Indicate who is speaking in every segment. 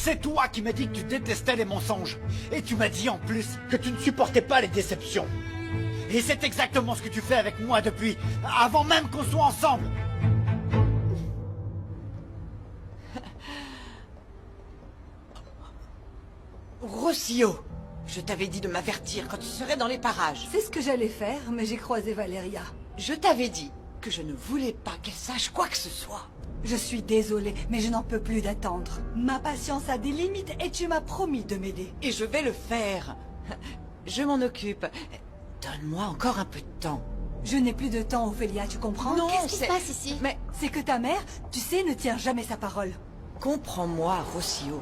Speaker 1: C'est toi qui m'as dit que tu détestais les mensonges. Et tu m'as dit en plus que tu ne supportais pas les déceptions. Et c'est exactement ce que tu fais avec moi depuis... avant même qu'on soit ensemble.
Speaker 2: Rossio, je t'avais dit de m'avertir quand tu serais dans les parages.
Speaker 3: C'est ce que j'allais faire, mais j'ai croisé Valeria.
Speaker 2: Je t'avais dit que je ne voulais pas qu'elle sache quoi que ce soit.
Speaker 3: Je suis désolée, mais je n'en peux plus d'attendre. Ma patience a des limites et tu m'as promis de m'aider.
Speaker 2: Et je vais le faire. Je m'en occupe. Donne-moi encore un peu de temps.
Speaker 3: Je n'ai plus de temps, Ophélia, tu comprends?
Speaker 2: Non,
Speaker 4: Qu'est-ce qui se passe ici?
Speaker 2: Mais
Speaker 3: C'est que ta mère, tu sais, ne tient jamais sa parole.
Speaker 2: comprends-moi, Rossio.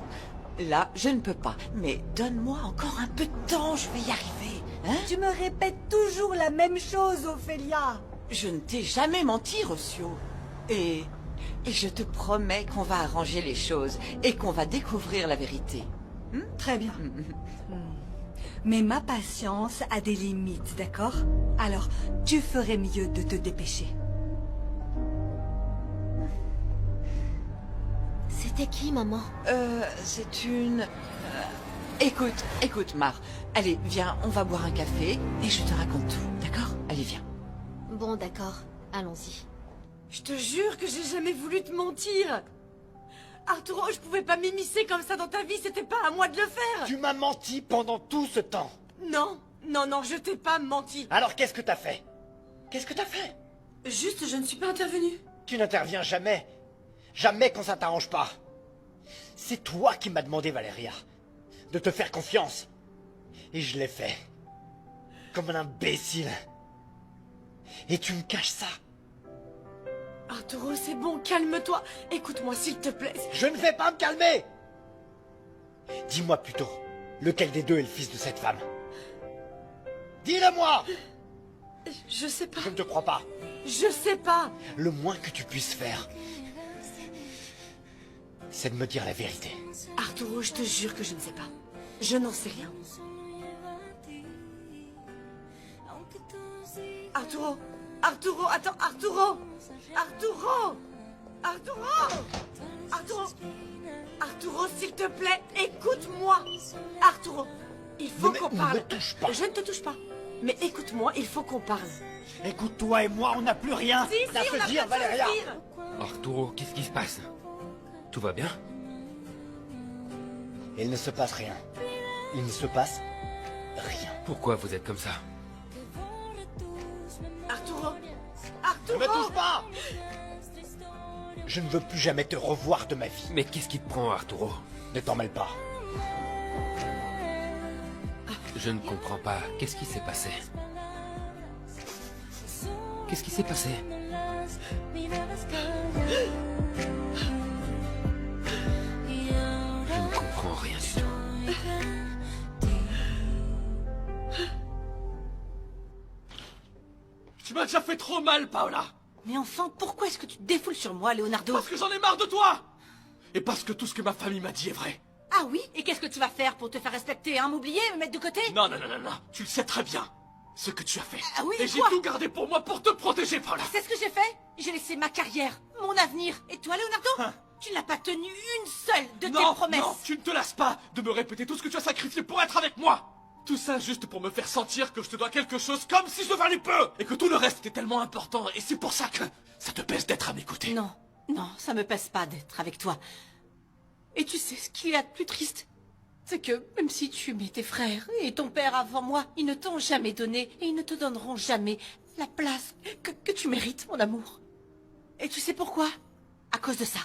Speaker 2: Là, je ne peux pas. Mais donne-moi encore un peu de temps, je vais y arriver. Hein?
Speaker 3: Tu me répètes toujours la même chose, Ophélia.
Speaker 2: Je ne t'ai jamais menti, Rossio. Et je te promets qu'on va arranger les choses et qu'on va découvrir la vérité.
Speaker 3: Très bien. Mais ma patience a des limites, d'accord? Alors, tu ferais mieux de te dépêcher.
Speaker 4: C'était qui, maman?
Speaker 2: C'est une... Écoute, Mar. Allez, viens, on va boire un café et je te raconte tout, d'accord? Allez, viens.
Speaker 4: Bon, d'accord. Allons-y.
Speaker 5: Je te jure que j'ai jamais voulu te mentir. Arturo, je pouvais pas m'immiscer comme ça dans ta vie, c'était pas à moi de le faire.
Speaker 1: Tu m'as menti pendant tout ce temps.
Speaker 5: Non, je t'ai pas menti.
Speaker 1: Alors qu'est-ce que t'as fait? Qu'est-ce que t'as fait?
Speaker 5: Juste, je ne suis pas intervenue.
Speaker 1: Tu n'interviens jamais. Jamais quand ça t'arrange pas. C'est toi qui m'as demandé, Valeria, de te faire confiance. Et je l'ai fait. Comme un imbécile. Et tu me caches ça.
Speaker 5: Arturo, c'est bon, calme-toi. Écoute-moi, s'il te plaît.
Speaker 1: Je ne vais pas me calmer. Dis-moi plutôt, lequel des deux est le fils de cette femme? Dis-le-moi.
Speaker 5: Je sais pas.
Speaker 1: Je ne te crois pas.
Speaker 5: Je sais pas.
Speaker 1: Le moins que tu puisses faire, c'est de me dire la vérité.
Speaker 5: Arturo, je te jure que je ne sais pas. Je n'en sais rien. Arturo, attends, Arturo, s'il te plaît, écoute-moi. Arturo, il faut qu'on parle.
Speaker 1: Ne me touche pas.
Speaker 5: Je ne te touche pas. Mais écoute-moi, il faut qu'on parle.
Speaker 1: Écoute, toi et moi, on n'a plus rien
Speaker 5: Si,
Speaker 1: à
Speaker 5: on
Speaker 1: se
Speaker 5: a
Speaker 1: dire,
Speaker 5: pas de
Speaker 1: Valeria.
Speaker 5: dire.
Speaker 6: Arturo, qu'est-ce qui se passe? Tout va bien?
Speaker 1: Il ne se passe rien. Il ne se passe rien.
Speaker 6: Pourquoi vous êtes comme ça?
Speaker 1: Ne me touche pas. Je ne veux plus jamais te revoir de ma vie.
Speaker 6: Mais qu'est-ce qui te prend, Arturo?
Speaker 1: Ne t'en mêle pas.
Speaker 6: Je ne comprends pas. Qu'est-ce qui s'est passé? Qu'est-ce qui s'est passé? Je ne comprends rien du tout.
Speaker 7: Tu m'as déjà fait trop mal, Paola.
Speaker 2: Mais enfin, pourquoi est-ce que tu te défoules sur moi, Leonardo?
Speaker 7: Parce que j'en ai marre de toi. Et parce que tout ce que ma famille m'a dit est vrai.
Speaker 2: Ah oui? Et qu'est-ce que tu vas faire pour te faire respecter, hein? M'oublier, me mettre de côté?
Speaker 7: Non, tu le sais très bien. Ce que tu as fait.
Speaker 2: Ah oui,
Speaker 7: et j'ai
Speaker 2: quoi?
Speaker 7: tout gardé pour moi pour te protéger, Paola.
Speaker 2: C'est ce que j'ai fait? J'ai laissé ma carrière, mon avenir. Et toi, Leonardo? Tu n'as pas tenu une seule de tes promesses.
Speaker 7: Non, tu ne te lasses pas de me répéter tout ce que tu as sacrifié pour être avec moi. Tout ça juste pour me faire sentir que je te dois quelque chose comme si je valais peu. Et que tout le reste est tellement important. Et c'est pour ça que ça te pèse d'être à mes côtés.
Speaker 2: Non, ça me pèse pas d'être avec toi. Et tu sais ce qu'il y a de plus triste? C'est que même si tu aimais tes frères et ton père avant moi, ils ne t'ont jamais donné et ils ne te donneront jamais la place que tu mérites, mon amour. Et tu sais pourquoi? À cause de ça.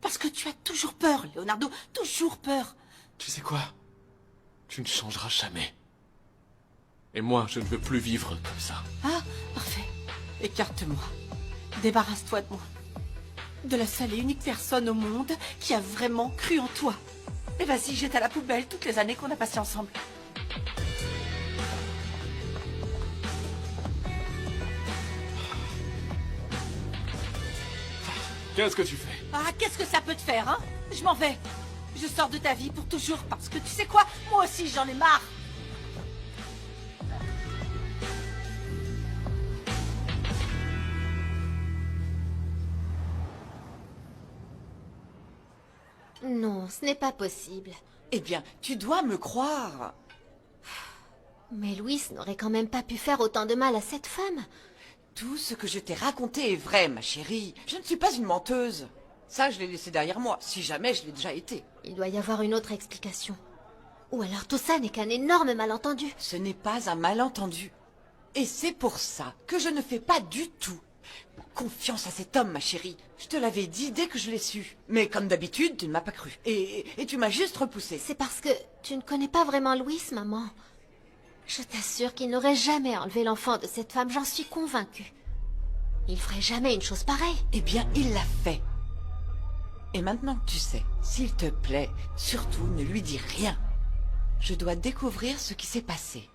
Speaker 2: Parce que tu as toujours peur, Leonardo, toujours peur.
Speaker 7: Tu sais quoi? Tu ne changeras jamais. Et moi, je ne veux plus vivre comme ça.
Speaker 2: Ah, parfait. Écarte-moi. Débarrasse-toi de moi. De la seule et unique personne au monde qui a vraiment cru en toi. Et vas-y, jette à la poubelle toutes les années qu'on a passées ensemble.
Speaker 7: Qu'est-ce que tu fais?
Speaker 2: Ah, qu'est-ce que ça peut te faire, hein? Je m'en vais. Je sors de ta vie pour toujours parce que tu sais quoi? Moi aussi, j'en ai marre.
Speaker 4: Non, ce n'est pas possible.
Speaker 5: Eh bien, tu dois me croire.
Speaker 4: Mais Louis n'aurait quand même pas pu faire autant de mal à cette femme.
Speaker 5: Tout ce que je t'ai raconté est vrai, ma chérie. Je ne suis pas une menteuse. Ça, je l'ai laissé derrière moi, si jamais je l'ai déjà été.
Speaker 4: Il doit y avoir une autre explication. Ou alors tout ça n'est qu'un énorme malentendu.
Speaker 5: Ce n'est pas un malentendu. Et c'est pour ça que je ne fais pas du tout confiance à cet homme, ma chérie. Je te l'avais dit dès que je l'ai su. Mais comme d'habitude, tu ne m'as pas cru. Et tu m'as juste repoussé.
Speaker 4: C'est parce que tu ne connais pas vraiment Louis, maman. Je t'assure qu'il n'aurait jamais enlevé l'enfant de cette femme, j'en suis convaincue. Il ferait jamais une chose pareille.
Speaker 5: Eh bien, il l'a fait. Et maintenant que tu sais, s'il te plaît, surtout ne lui dis rien. Je dois découvrir ce qui s'est passé.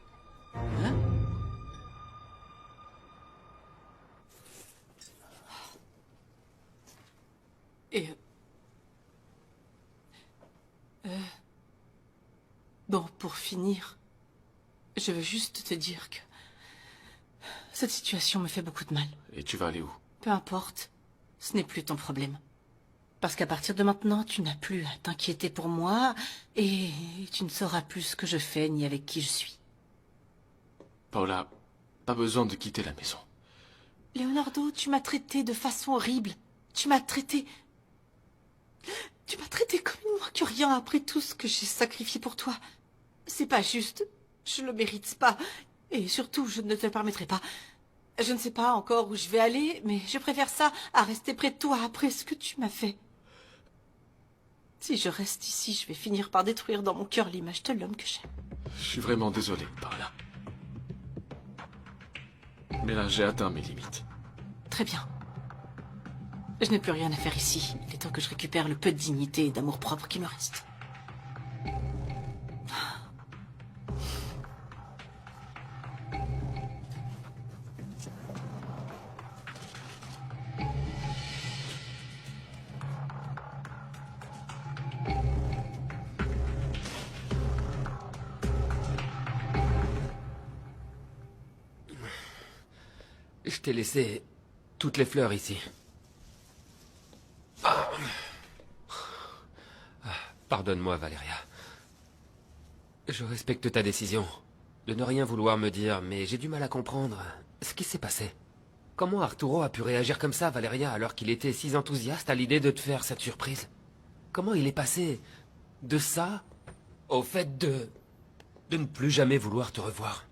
Speaker 5: Hein?
Speaker 2: Et... Bon, pour finir, je veux juste te dire que... cette situation me fait beaucoup de mal.
Speaker 7: Et tu vas aller où?
Speaker 2: Peu importe, ce n'est plus ton problème. Parce qu'à partir de maintenant, tu n'as plus à t'inquiéter pour moi, et tu ne sauras plus ce que je fais ni avec qui je suis.
Speaker 7: Paola, pas besoin de quitter la maison.
Speaker 2: Leonardo, tu m'as traité de façon horrible. Tu m'as traité comme une moins que rien après tout ce que j'ai sacrifié pour toi. C'est pas juste. Je le mérite pas. Et surtout, je ne te le permettrai pas. Je ne sais pas encore où je vais aller, mais je préfère ça à rester près de toi après ce que tu m'as fait. Si je reste ici, je vais finir par détruire dans mon cœur l'image de l'homme que j'aime.
Speaker 7: Je suis vraiment désolé, Paola. Mais là, j'ai atteint mes limites.
Speaker 2: Très bien. Je n'ai plus rien à faire ici. Il est temps que je récupère le peu de dignité et d'amour-propre qui me reste.
Speaker 6: Je t'ai laissé toutes les fleurs ici. Pardonne-moi, Valeria. Je respecte ta décision de ne rien vouloir me dire, mais j'ai du mal à comprendre ce qui s'est passé. Comment Arturo a pu réagir comme ça, Valeria, alors qu'il était si enthousiaste à l'idée de te faire cette surprise? Comment il est passé de ça au fait de ne plus jamais vouloir te revoir?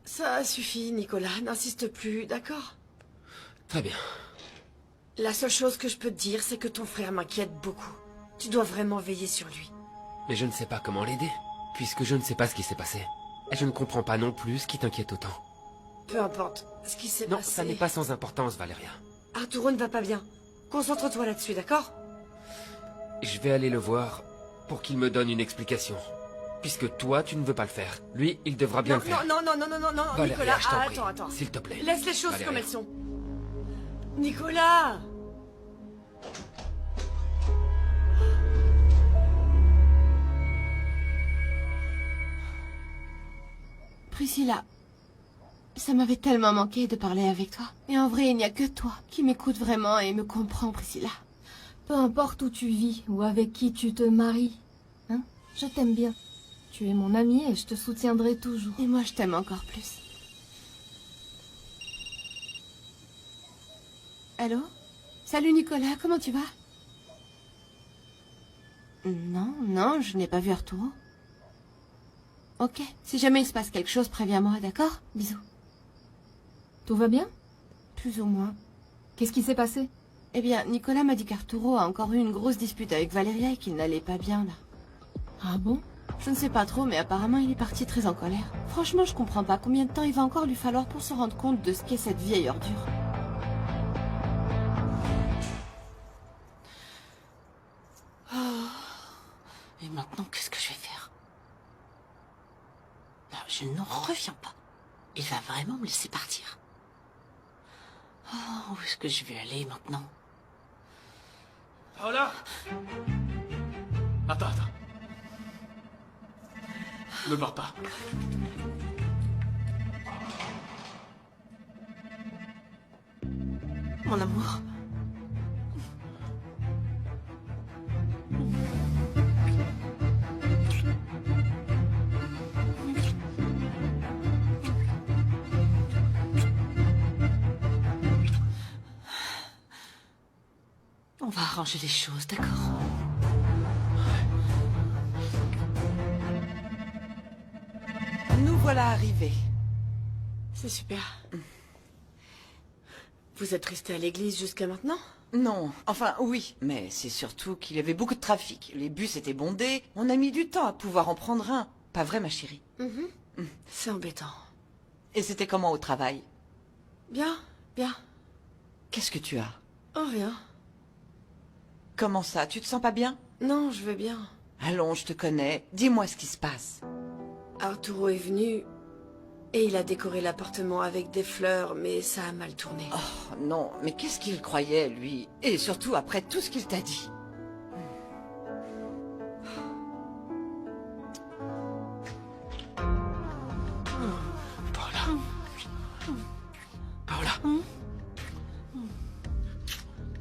Speaker 5: Ça suffit, Nicolas. N'insiste plus, d'accord?
Speaker 6: Très bien.
Speaker 5: La seule chose que je peux te dire, c'est que ton frère m'inquiète beaucoup. Tu dois vraiment veiller sur lui.
Speaker 6: Mais je ne sais pas comment l'aider, puisque je ne sais pas ce qui s'est passé. Et je ne comprends pas non plus ce qui t'inquiète autant.
Speaker 5: Peu importe ce qui s'est
Speaker 6: Non,
Speaker 5: passé.
Speaker 6: ça n'est pas sans importance, Valeria.
Speaker 5: Arturo ne va pas bien. Concentre-toi là-dessus, d'accord?
Speaker 6: Je vais aller le voir pour qu'il me donne une explication. Puisque toi, tu ne veux pas le faire. Lui, il devra bien le faire.
Speaker 5: Non,
Speaker 6: Valeria,
Speaker 5: Nicolas,
Speaker 6: je t'en prie.
Speaker 5: attends.
Speaker 6: S'il te plaît.
Speaker 5: Laisse les choses
Speaker 6: Valeria.
Speaker 5: comme elles sont. Nicolas!
Speaker 8: Priscilla, ça m'avait tellement manqué de parler avec toi. Et en vrai, il n'y a que toi qui m'écoute vraiment et me comprend, Priscilla. Peu importe où tu vis ou avec qui tu te maries, hein, je t'aime bien. Tu es mon amie et je te soutiendrai toujours. Et moi, je t'aime encore plus. Allô? Salut Nicolas, comment tu vas? Non, je n'ai pas vu Arturo. Ok, si jamais il se passe quelque chose, préviens-moi, d'accord? Bisous. Tout va bien? Plus ou moins. Qu'est-ce qui s'est passé? Eh bien, Nicolas m'a dit qu'Arturo a encore eu une grosse dispute avec Valeria et qu'il n'allait pas bien, là. Ah bon? Je ne sais pas trop, mais apparemment il est parti très en colère. Franchement, je comprends pas combien de temps il va encore lui falloir pour se rendre compte de ce qu'est cette vieille ordure.
Speaker 2: Et maintenant, qu'est-ce que je vais faire? Non, je n'en reviens pas. Il va vraiment me laisser partir. Oh, où est-ce que je vais aller maintenant?
Speaker 7: Paola! Attends. Ne meurs pas.
Speaker 2: Mon amour. va arranger les choses, d'accord?
Speaker 5: Nous voilà arrivés.
Speaker 8: C'est super. Vous êtes resté à l'église jusqu'à maintenant?
Speaker 5: Non, enfin oui, mais c'est surtout qu'il y avait beaucoup de trafic. Les bus étaient bondés. On a mis du temps à pouvoir en prendre un. Pas vrai, ma chérie?
Speaker 8: C'est embêtant.
Speaker 5: Et c'était comment au travail?
Speaker 8: Bien, bien.
Speaker 5: Qu'est-ce que tu as?
Speaker 8: Oh, rien.
Speaker 5: Comment ça? Tu te sens pas bien?
Speaker 8: Non, je vais bien.
Speaker 5: Allons, je te connais. Dis-moi ce qui se passe.
Speaker 8: Arturo est venu et il a décoré l'appartement avec des fleurs, mais ça a mal tourné.
Speaker 5: Oh non, mais qu'est-ce qu'il croyait, lui? Et surtout après tout ce qu'il t'a dit.
Speaker 7: Paola. Paola.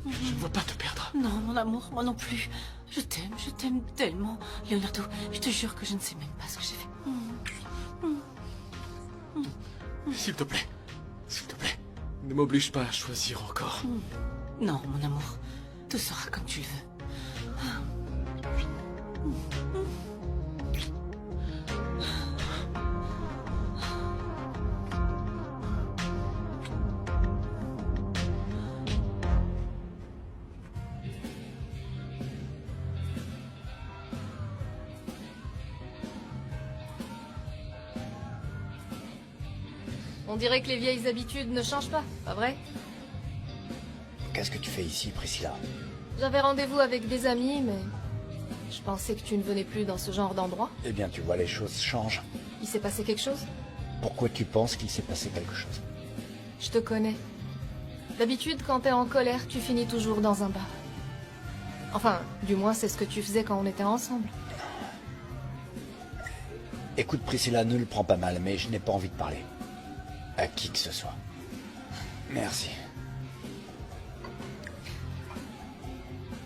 Speaker 7: Je ne veux pas te perdre.
Speaker 2: Non, mon amour, moi non plus. Je t'aime tellement. Leonardo, je te jure que je ne sais même pas ce que j'ai fait.
Speaker 7: S'il te plaît. S'il te plaît. Ne m'oblige pas à choisir encore.
Speaker 2: Non, mon amour, tout sera comme tu le veux.
Speaker 9: On dirait que les vieilles habitudes ne changent pas vrai?
Speaker 1: Qu'est-ce que tu fais ici, Priscilla?
Speaker 9: J'avais rendez-vous avec des amis, mais je pensais que tu ne venais plus dans ce genre d'endroit.
Speaker 1: Eh bien, tu vois, les choses changent.
Speaker 9: Il s'est passé quelque chose?
Speaker 1: Pourquoi tu penses qu'il s'est passé quelque chose?
Speaker 9: Je te connais. D'habitude, quand t'es en colère, tu finis toujours dans un bar. Enfin, du moins, c'est ce que tu faisais quand on était ensemble.
Speaker 1: Écoute, Priscilla, ne le prends pas mal, mais je n'ai pas envie de parler. À qui que ce soit. Merci.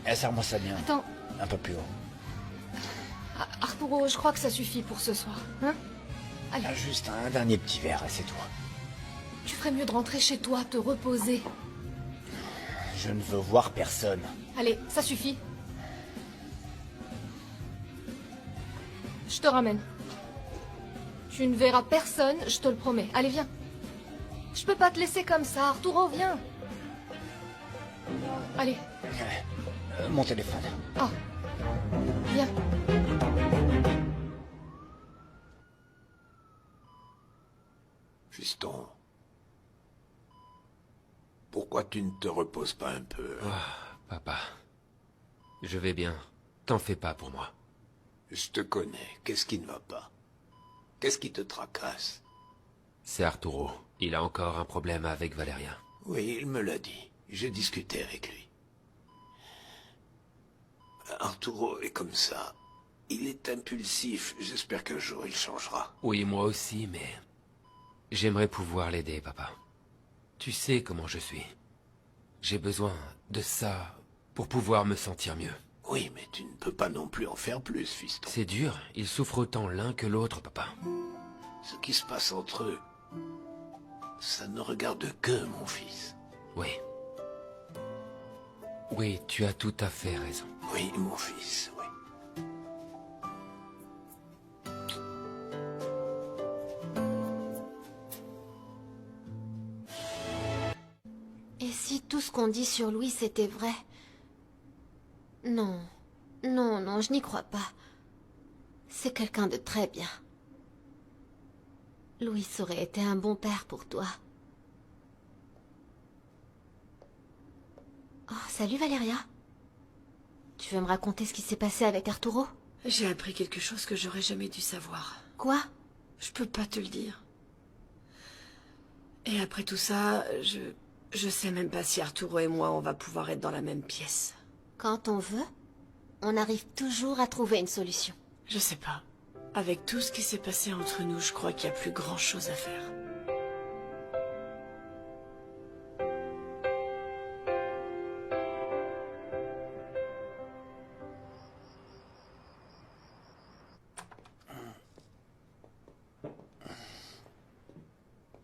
Speaker 1: Eh, serre-moi ça bien.
Speaker 9: Attends,
Speaker 1: Un peu plus haut.
Speaker 9: Arturo, je crois que ça suffit pour ce soir. Hein? Allez,
Speaker 1: Ah, juste un dernier petit verre, et c'est tout.
Speaker 9: tu ferais mieux de rentrer chez toi, te reposer.
Speaker 1: Je ne veux voir personne.
Speaker 9: Allez, ça suffit. Je te ramène. Tu ne verras personne, je te le promets. Allez, viens. Je peux pas te laisser comme ça, Arturo, viens. Allez,
Speaker 1: Mon téléphone.
Speaker 9: oh. Viens.
Speaker 10: Fiston, pourquoi tu ne te reposes pas un peu?
Speaker 6: Papa. Je vais bien. T'en fais pas pour moi.
Speaker 10: Je te connais. Qu'est-ce qui ne va pas? Qu'est-ce qui te tracasse?
Speaker 6: C'est Arturo. Il a encore un problème avec Valeria.
Speaker 10: Oui, il me l'a dit. J'ai discuté avec lui. Arturo est comme ça. Il est impulsif. J'espère qu'un jour il changera.
Speaker 6: Oui, moi aussi, mais... J'aimerais pouvoir l'aider, papa. Tu sais comment je suis. J'ai besoin de ça pour pouvoir me sentir mieux.
Speaker 10: Oui, mais tu ne peux pas non plus en faire plus, fiston.
Speaker 6: C'est dur. Ils souffrent autant l'un que l'autre, papa.
Speaker 10: Ce qui se passe entre eux, ça ne regarde que mon fils.
Speaker 6: Oui. Oui, tu as tout à fait raison.
Speaker 10: Oui, mon fils, oui.
Speaker 4: Et si tout ce qu'on dit sur Louis était vrai? Non, non, non, je n'y crois pas. C'est quelqu'un de très bien. Louis aurait été un bon père pour toi. Oh, salut Valeria. Tu veux me raconter ce qui s'est passé avec Arturo?
Speaker 8: J'ai appris quelque chose que j'aurais jamais dû savoir.
Speaker 4: Quoi?
Speaker 8: Je peux pas te le dire. Et après tout ça, je sais même pas si Arturo et moi, on va pouvoir être dans la même pièce.
Speaker 4: Quand on veut, on arrive toujours à trouver une solution.
Speaker 8: Je sais pas. Avec tout ce qui s'est passé entre nous, je crois qu'il y a plus grand chose à faire.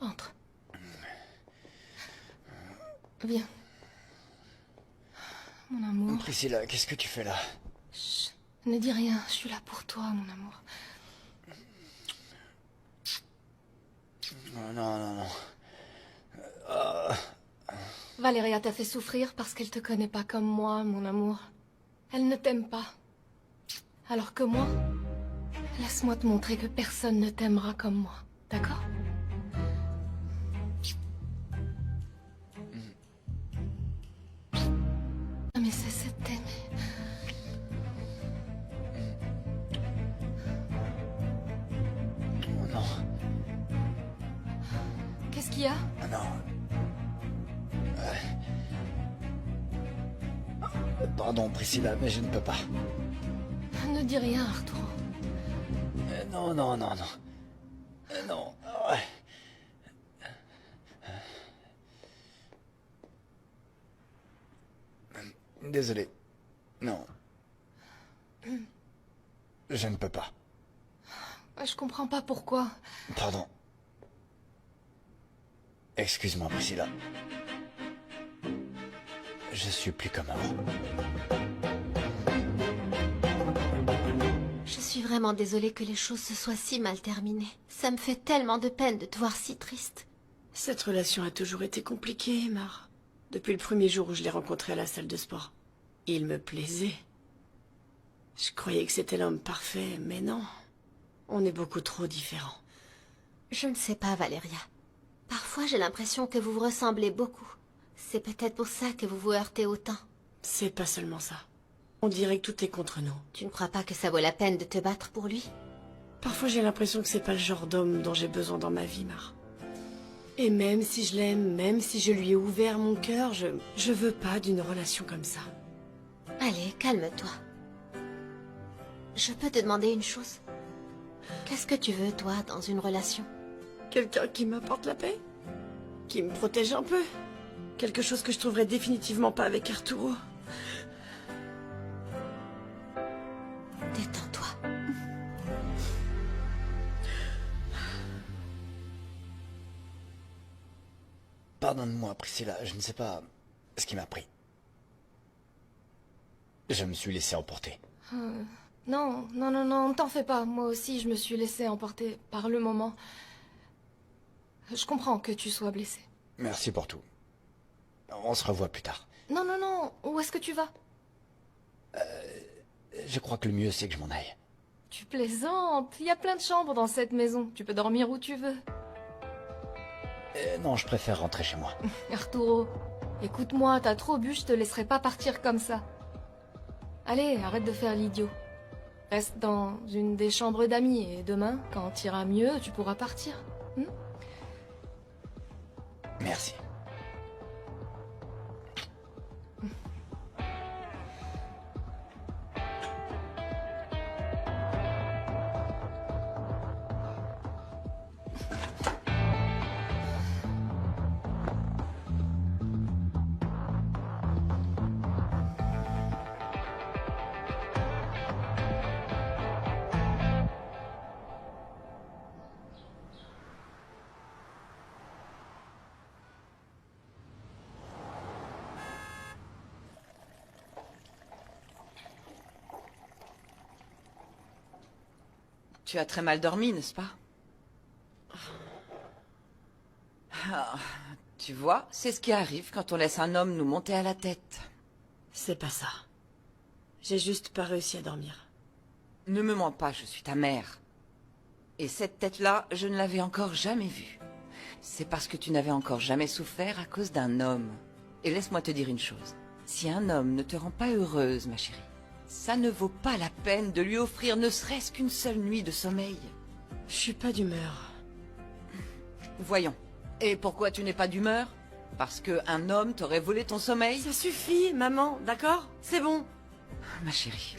Speaker 9: Entre. Viens. mon amour.
Speaker 1: Priscilla, qu'est-ce que tu fais là?
Speaker 9: Chut, ne dis rien, je suis là pour toi, mon amour.
Speaker 1: Non, non, non, non.
Speaker 9: Valéria t'a fait souffrir parce qu'elle te connaît pas comme moi, mon amour. Elle ne t'aime pas. Alors que moi, laisse-moi te montrer que personne ne t'aimera comme moi, d'accord? Mais cesse de t'aimer.
Speaker 1: Oh non.
Speaker 9: Qu'est-ce qu'il y a?
Speaker 1: Ah non. Pardon, Priscilla, mais je ne peux pas.
Speaker 9: Ne dis rien, Arturo.
Speaker 1: Non, non, non, non. Non. Ouais. Désolé. Non. Je ne peux pas.
Speaker 9: Je comprends pas pourquoi.
Speaker 1: Pardon. Excuse-moi, Priscilla. Je suis plus comme avant.
Speaker 4: Je suis vraiment désolée que les choses se soient si mal terminées. Ça me fait tellement de peine de te voir si triste.
Speaker 11: Cette relation a toujours été compliquée, Mar. Depuis le premier jour où je l'ai rencontré à la salle de sport. Il me plaisait. Je croyais que c'était l'homme parfait, mais non. On est beaucoup trop différents.
Speaker 4: Je ne sais pas, Valéria. Parfois, j'ai l'impression que vous vous ressemblez beaucoup. C'est peut-être pour ça que vous vous heurtez autant.
Speaker 11: C'est pas seulement ça. On dirait que tout est contre nous.
Speaker 4: Tu ne crois pas que ça vaut la peine de te battre pour lui?
Speaker 11: Parfois, j'ai l'impression que c'est pas le genre d'homme dont j'ai besoin dans ma vie, Mar. Et même si je l'aime, même si je lui ai ouvert mon cœur, je veux pas d'une relation comme ça.
Speaker 4: Allez, calme-toi. Je peux te demander une chose? Qu'est-ce que tu veux, toi, dans une relation?
Speaker 11: Quelqu'un qui m'apporte la paix? Qui me protège un peu? Quelque chose que je trouverais définitivement pas avec Arturo.
Speaker 4: Détends-toi.
Speaker 1: Pardonne-moi, Priscilla, je ne sais pas ce qui m'a pris. Je me suis laissé emporter.
Speaker 9: Non, non, non, non, t'en fais pas. Moi aussi, je me suis laissée emporter par le moment. Je comprends que tu sois blessé.
Speaker 1: Merci pour tout. On se revoit plus tard.
Speaker 9: Non, non, non, où est-ce que tu vas?
Speaker 1: Je crois que le mieux, c'est que je m'en aille.
Speaker 9: Tu plaisantes. Il y a plein de chambres dans cette maison. Tu peux dormir où tu veux.
Speaker 1: Non, je préfère rentrer chez moi.
Speaker 9: Arturo, écoute-moi, t'as trop bu, je te laisserai pas partir comme ça. Allez, arrête de faire l'idiot. Reste dans une des chambres d'amis et demain, quand t'ira mieux, tu pourras partir.
Speaker 1: Merci.
Speaker 5: Tu as très mal dormi, n'est-ce pas? Ah, tu vois, c'est ce qui arrive quand on laisse un homme nous monter à la tête.
Speaker 11: C'est pas ça. J'ai juste pas réussi à dormir.
Speaker 5: Ne me mens pas, je suis ta mère. Et cette tête-là, je ne l'avais encore jamais vue. C'est parce que tu n'avais encore jamais souffert à cause d'un homme. Et laisse-moi te dire une chose. Si un homme ne te rend pas heureuse, ma chérie, ça ne vaut pas la peine de lui offrir ne serait-ce qu'une seule nuit de sommeil.
Speaker 11: Je suis pas d'humeur.
Speaker 5: Voyons. Et pourquoi tu n'es pas d'humeur? Parce qu'un homme t'aurait volé ton sommeil?
Speaker 11: Ça suffit, maman, d'accord? C'est bon.
Speaker 5: Ma chérie,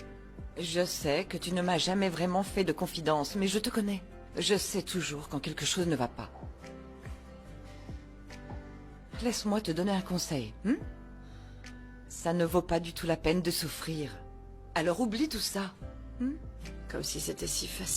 Speaker 5: je sais que tu ne m'as jamais vraiment fait de confidence, mais je te connais. Je sais toujours quand quelque chose ne va pas. Laisse-moi te donner un conseil. Ça ne vaut pas du tout la peine de souffrir. Alors oublie tout ça.
Speaker 11: Comme si c'était si facile.